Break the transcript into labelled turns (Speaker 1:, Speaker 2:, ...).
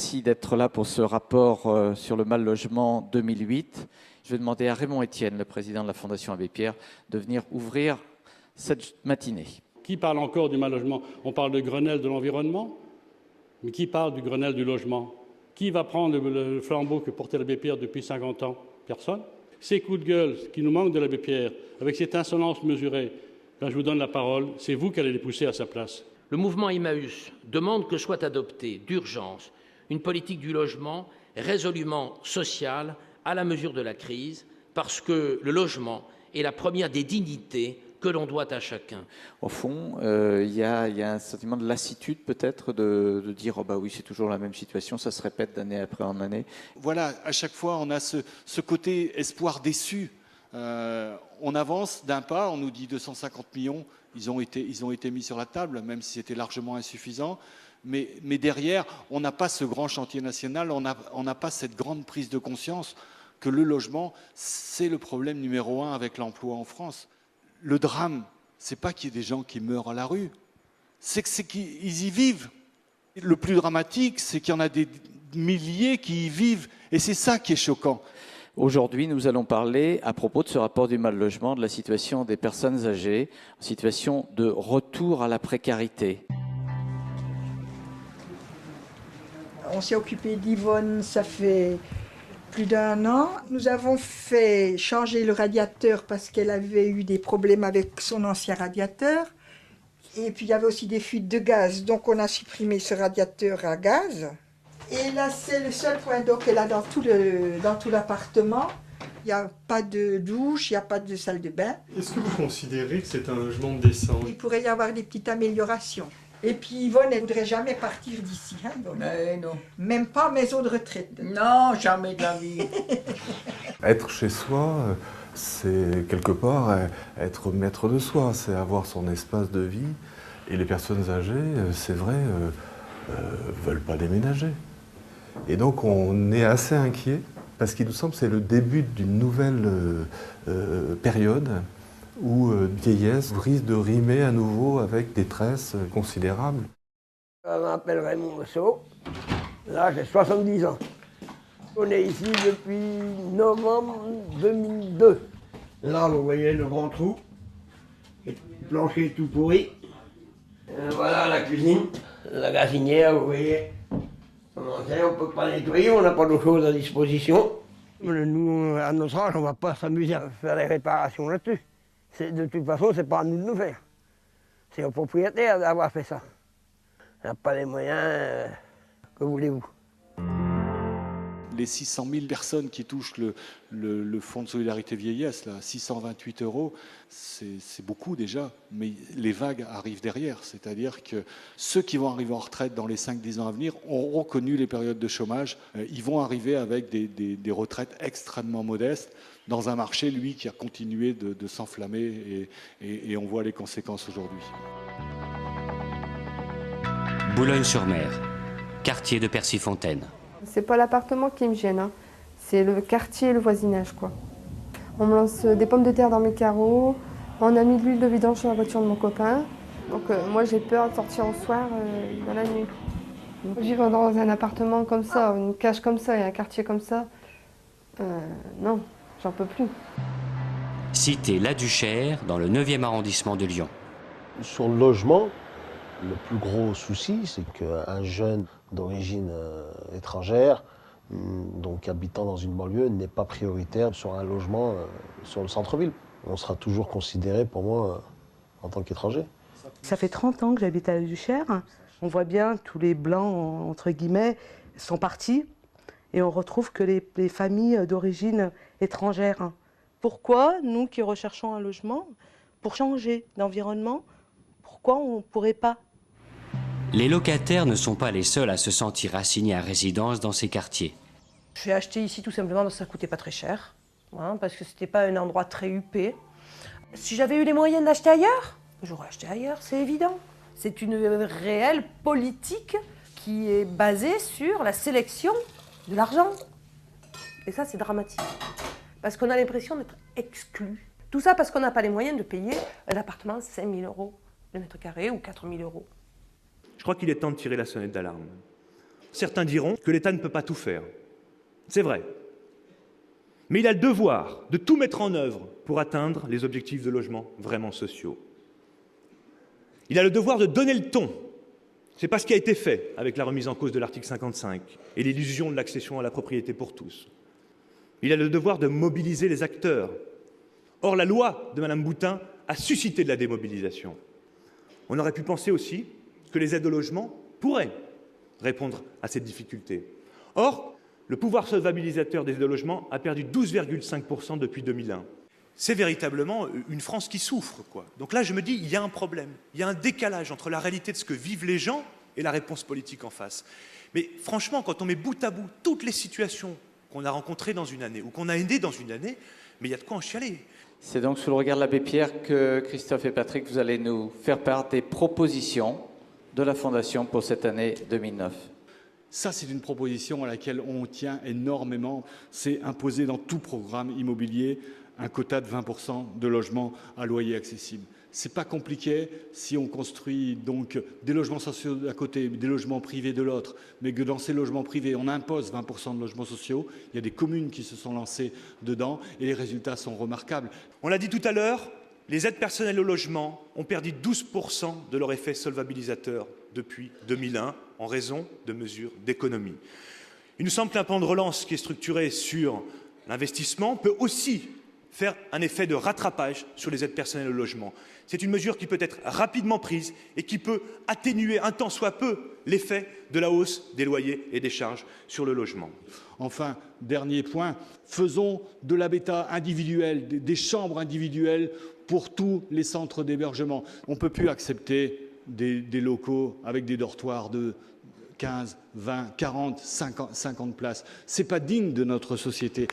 Speaker 1: merci d'être là pour ce rapport sur le mal-logement 2008. Je vais demander à Raymond Etienne, le président de la Fondation Abbé Pierre, de venir ouvrir cette matinée.
Speaker 2: Qui parle encore du mal-logement? On parle de Grenelle de l'environnement, mais qui parle du Grenelle du logement? Qui va prendre le flambeau que portait l'Abbé Pierre depuis 50 ans? Personne. Ces coups de gueule qui nous manquent de l'Abbé Pierre, avec cette insolence mesurée, quand je vous donne la parole, c'est vous qui allez les pousser à sa place.
Speaker 3: Le mouvement Emmaüs demande que soit adoptée d'urgence une politique du logement résolument sociale à la mesure de la crise, parce que le logement est la première des dignités que l'on doit à chacun.
Speaker 1: Au fond, il y a un sentiment de lassitude peut-être de dire « oh bah oui, c'est toujours la même situation, ça se répète d'année après en année ».
Speaker 4: Voilà, à chaque fois, on a ce côté espoir déçu. On avance d'un pas, on nous dit 250 millions, ils ont été mis sur la table, même si c'était largement insuffisant. Mais derrière, on n'a pas ce grand chantier national, on n'a pas cette grande prise de conscience que le logement, c'est le problème numéro 1 avec l'emploi en France. Le drame, c'est pas qu'il y ait des gens qui meurent à la rue, c'est qu'ils y vivent. Le plus dramatique, c'est qu'il y en a des milliers qui y vivent, et c'est ça qui est choquant.
Speaker 1: Aujourd'hui, nous allons parler, à propos de ce rapport du mal-logement, de la situation des personnes âgées, en situation de retour à la précarité.
Speaker 5: On s'est occupé d'Yvonne, ça fait plus d'1 an. Nous avons fait changer le radiateur parce qu'elle avait eu des problèmes avec son ancien radiateur. Et puis il y avait aussi des fuites de gaz, donc on a supprimé ce radiateur à gaz. Et là, c'est le seul point d'eau qu'elle a dans tout l'appartement. Il n'y a pas de douche, il n'y a pas de salle de bain.
Speaker 6: Est-ce que vous considérez que c'est un logement décent?
Speaker 5: Il pourrait y avoir des petites améliorations. Et puis Yvonne, elle ne voudrait jamais partir d'ici. Hein,
Speaker 7: non.
Speaker 5: Même pas en maison de retraite.
Speaker 7: Non, jamais de la vie.
Speaker 8: Être chez soi, c'est quelque part être maître de soi, c'est avoir son espace de vie. Et les personnes âgées, c'est vrai, veulent pas déménager. Et donc on est assez inquiet, parce qu'il nous semble que c'est le début d'une nouvelle période où vieillesse risque de rimer à nouveau avec détresse considérable.
Speaker 9: Je m'appelle Raymond Rousseau, là j'ai 70 ans. On est ici depuis novembre 2002. Là vous voyez le grand trou, le plancher tout pourri. Voilà la cuisine, la gazinière, vous voyez. On ne peut pas nettoyer, on n'a pas de choses à disposition. Nous, à notre âge, on ne va pas s'amuser à faire des réparations là-dessus. De toute façon, c'est pas à nous de nous faire. C'est au propriétaire d'avoir fait ça. On n'a pas les moyens, que voulez-vous?
Speaker 4: Les 600 000 personnes qui touchent le Fonds de solidarité vieillesse, là, 628 €, c'est beaucoup déjà, mais les vagues arrivent derrière. C'est-à-dire que ceux qui vont arriver en retraite dans les 5-10 ans à venir auront connu les périodes de chômage. Ils vont arriver avec des retraites extrêmement modestes dans un marché, lui, qui a continué de s'enflammer et on voit les conséquences aujourd'hui.
Speaker 10: Boulogne-sur-Mer, quartier de Percy-Fontaine.
Speaker 11: C'est pas l'appartement qui me gêne, hein. C'est le quartier et le voisinage, quoi. On me lance des pommes de terre dans mes carreaux, on a mis de l'huile de vidange sur la voiture de mon copain. Donc moi j'ai peur de sortir au soir dans la nuit. Vivre dans un appartement comme ça, une cage comme ça et un quartier comme ça, non, j'en peux plus.
Speaker 10: Cité La Duchère, dans le 9e arrondissement de Lyon.
Speaker 12: Sur le logement, le plus gros souci, c'est qu'un jeune d'origine étrangère, donc habitant dans une banlieue, n'est pas prioritaire sur un logement sur le centre-ville. On sera toujours considéré, pour moi, en tant qu'étranger.
Speaker 13: Ça fait 30 ans que j'habite à La Duchère. On voit bien tous les blancs, entre guillemets, sont partis. Et on retrouve que les familles d'origine étrangère. Pourquoi, nous qui recherchons un logement, pour changer d'environnement, pourquoi on ne pourrait pas?
Speaker 10: Les locataires ne sont pas les seuls à se sentir assignés à résidence dans ces quartiers.
Speaker 14: J'ai acheté ici tout simplement parce que ça ne coûtait pas très cher, hein, parce que ce n'était pas un endroit très huppé. Si j'avais eu les moyens d'acheter ailleurs, j'aurais acheté ailleurs, c'est évident. C'est une réelle politique qui est basée sur la sélection de l'argent. Et ça, c'est dramatique. Parce qu'on a l'impression d'être exclu. Tout ça parce qu'on n'a pas les moyens de payer un appartement 5 000 € le mètre carré ou 4 000 €.
Speaker 15: Je crois qu'il est temps de tirer la sonnette d'alarme. certains diront que l'État ne peut pas tout faire. C'est vrai. Mais il a le devoir de tout mettre en œuvre pour atteindre les objectifs de logement vraiment sociaux. Il a le devoir de donner le ton. Ce n'est pas ce qui a été fait avec la remise en cause de l'article 55 et l'illusion de l'accession à la propriété pour tous. Il a le devoir de mobiliser les acteurs. Or, la loi de Mme Boutin a suscité de la démobilisation. On aurait pu penser aussi que les aides au logement pourraient répondre à cette difficulté. Or, le pouvoir solvabilisateur des aides au logement a perdu 12,5% depuis 2001. C'est véritablement une France qui souffre, quoi. Donc là, je me dis, il y a un problème. Il y a un décalage entre la réalité de ce que vivent les gens et la réponse politique en face. Mais franchement, quand on met bout à bout toutes les situations qu'on a rencontrées dans une année ou qu'on a aidées dans une année, mais il y a de quoi en chialer.
Speaker 1: C'est donc sous le regard de l'abbé Pierre que Christophe et Patrick, vous allez nous faire part des propositions de la Fondation pour cette année 2009.
Speaker 4: Ça, c'est une proposition à laquelle on tient énormément. C'est imposer dans tout programme immobilier un quota de 20% de logements à loyer accessible. C'est pas compliqué si on construit donc des logements sociaux d'un côté, des logements privés de l'autre, mais que dans ces logements privés, on impose 20% de logements sociaux. Il y a des communes qui se sont lancées dedans et les résultats sont remarquables.
Speaker 15: On l'a dit tout à l'heure, les aides personnelles au logement ont perdu 12% de leur effet solvabilisateur depuis 2001 en raison de mesures d'économie. Il nous semble qu'un plan de relance qui est structuré sur l'investissement peut aussi faire un effet de rattrapage sur les aides personnelles au logement. C'est une mesure qui peut être rapidement prise et qui peut atténuer un tant soit peu l'effet de la hausse des loyers et des charges sur le logement.
Speaker 4: Enfin, dernier point, faisons de l'habitat individuel, des chambres individuelles pour tous les centres d'hébergement. On ne peut plus accepter des locaux avec des dortoirs de 15, 20, 40, 50 places. Ce n'est pas digne de notre société.